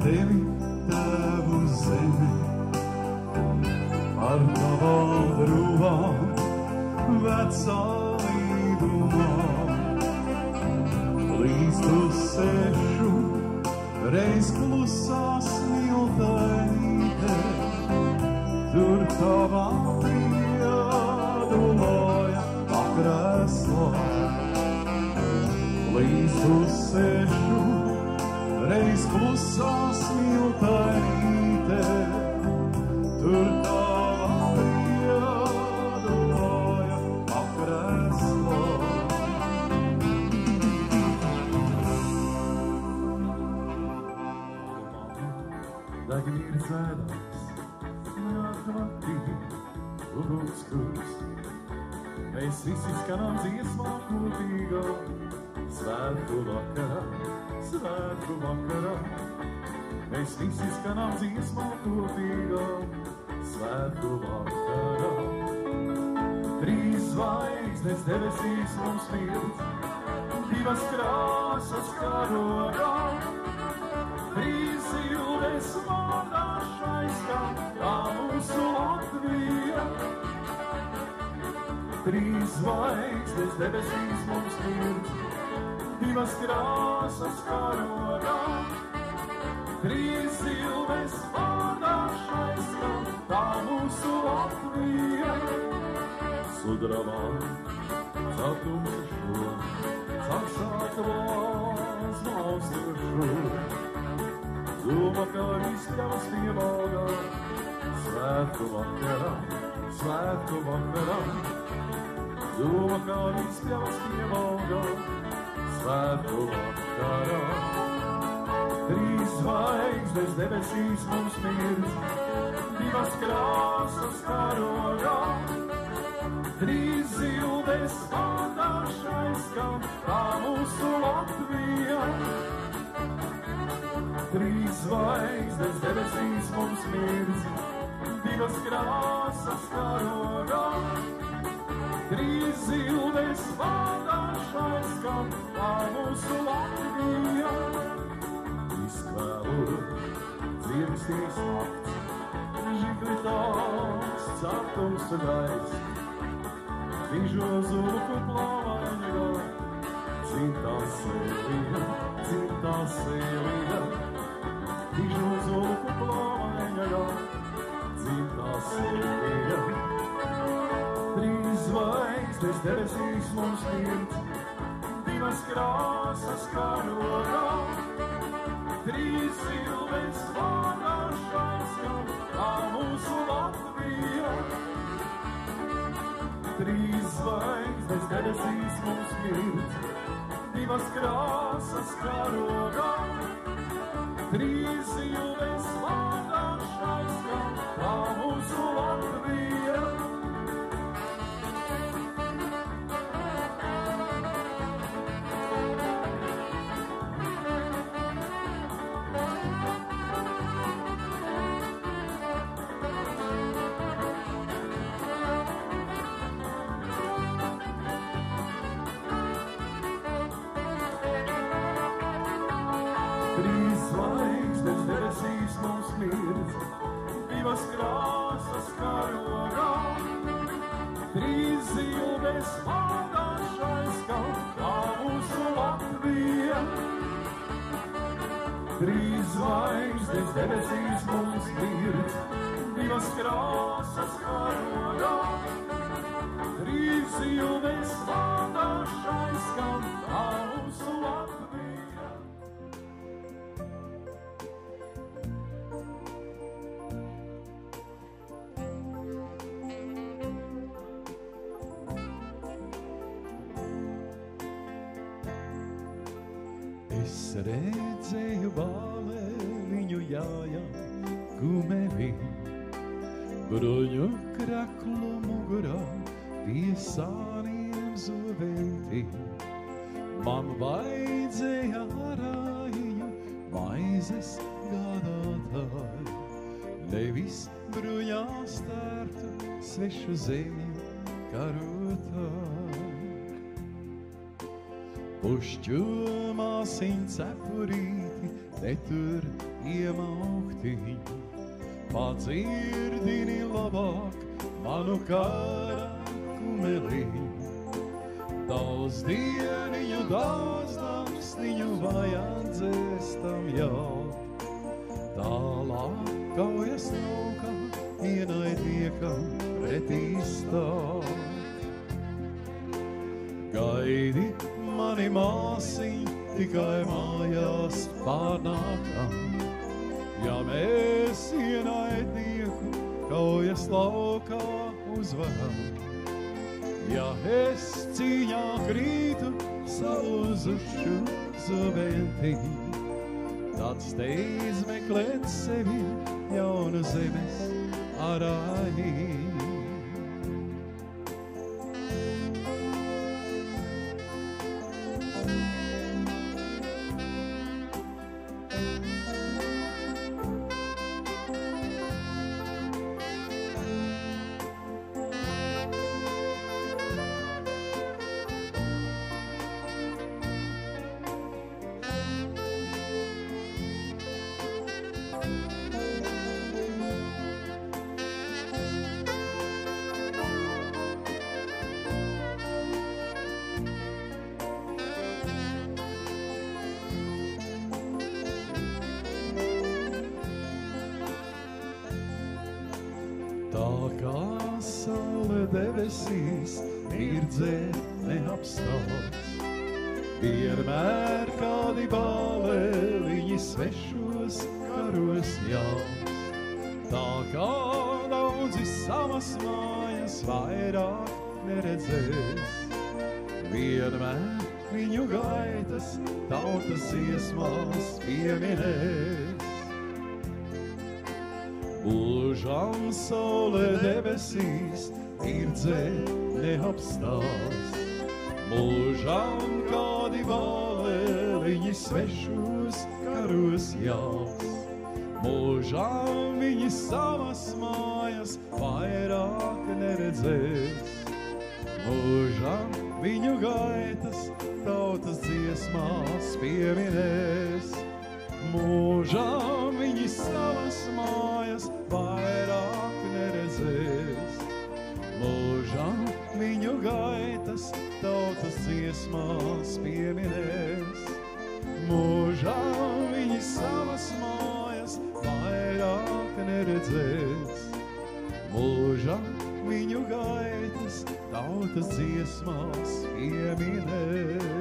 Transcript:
tevi, tavu zemi, ar tavām drūvām, vecā līgumā. Līdz tu sešu, reiz klusā smiltainīte, tur tavā pieduloja pakrēslā. Līdz tu sešu, reiz klusā smiltainīte, tur tavā pieduloja pakrēslā. Deg vīri sēdās, neatklātī, ugunskurs. Mēs visi skanām dziesmā kopīgā, svētku vakarā, svētku vakarā. Mēs visi skanām dziesmā kopīgā, svētku vakarā. Trīs zvaigznes debesīs mums smiedz, divas krāsas karogā. Trīs zilves mānāšais kā mūsu Latvija. Trīs zvaigznes debesīs mums smiedz, divas krāsas karogā. Trīs zilves mānāšais kā mūsu Latvija. Sudrabā satumšu, saksākavās maustušu. Doma, kā izpļavas pievalgā, svētku vakarā, svētku vakarā. Doma, kā izpļavas pievalgā, svētku vakarā. Trīs zvaigznes debesīs mums mirdz, divas krāsas karogā. Trīs zilves mānāšais skan kā mūsu Latvija. Trīs zvaigznes debesīs mums mirdz, divas krāsas karogā. Trīs zilves mānāšais skan kā mūsu Latvija. Izkvēlu dzirkstīs nakts, žiklitāks ceptums un gaiss. Dižo zulku plāvaņā, dzimtā sēlīga, dzimtā sēlīga. Dižo zulku plāvaņā, dzimtā sēlīga. Trīs zvaigznes debesīs mums mirdz, divas krāsas karogā. Trīs zilves mānāšais skan kā mūsu Latvija. Trīs zvaigznes debesīs mums mirdz, divas krāsas karogā. Trīs zilves mānāšais skan kā mūsu Latvija. Trīs zvaigznes debesīs mums mirdz, divas krāsas karogā. Trīs zilves mānāšais skan kā mūsu Latvija. Trīs zvaigznes debesīs mums mirdz, divas krāsas karogā. Trīs zilves mānāšais skan kā mūsu Latvija. Es redzēju bālēliņu jājām, kumeli, bruņu kraklu mugurā, pie sāniem zovēti. Man vajadzēja arājiņu, maizes gādātāju, nevis bruņās tērtu svešu zemju karotāju. Pušķo māsiņ cepurīti, netur iemauktiņ, padzirdini labāk manu kara kumeliņ. Daudz dieniņu, daudz dārsniņu vajadzēstam jau, tālāk kaujas laukā ienaidniekam pretī stāv. Gaidi mani māsiņ, tikai mājās pārnākam, ja mēs ienaidnieku kaujas laukā uzvaram. Ja es cīņā krītu salūzušu zobentī, tad steidz meklēt sevi jaunu zemes arāji. Tā kā saule debesīs mirdzēt neapstāst, vienmēr kādi bālēliņi svešos karos jāst. Tā kā daudzi savas mājas vairāk neredzēs, vienmēr viņu gaitas tautas dziesmās pieminēs. Mūžam saule debesīs mirdzēt neapstāst, mūžam kādi bālēliņi svešos karos jāst. Mūžam viņi savas mājas vairāk neredzēs, mūžam viņu gaitas tautas dziesmās pieminēs. Mūžam viņi savas mājas vairāk neredzēs, mūžam viņu gaitas tautas dziesmās pieminēs. Mūžam viņi savas mājas vairāk neredzēs, mūžam viņu gaitas tautas dziesmās pieminēs.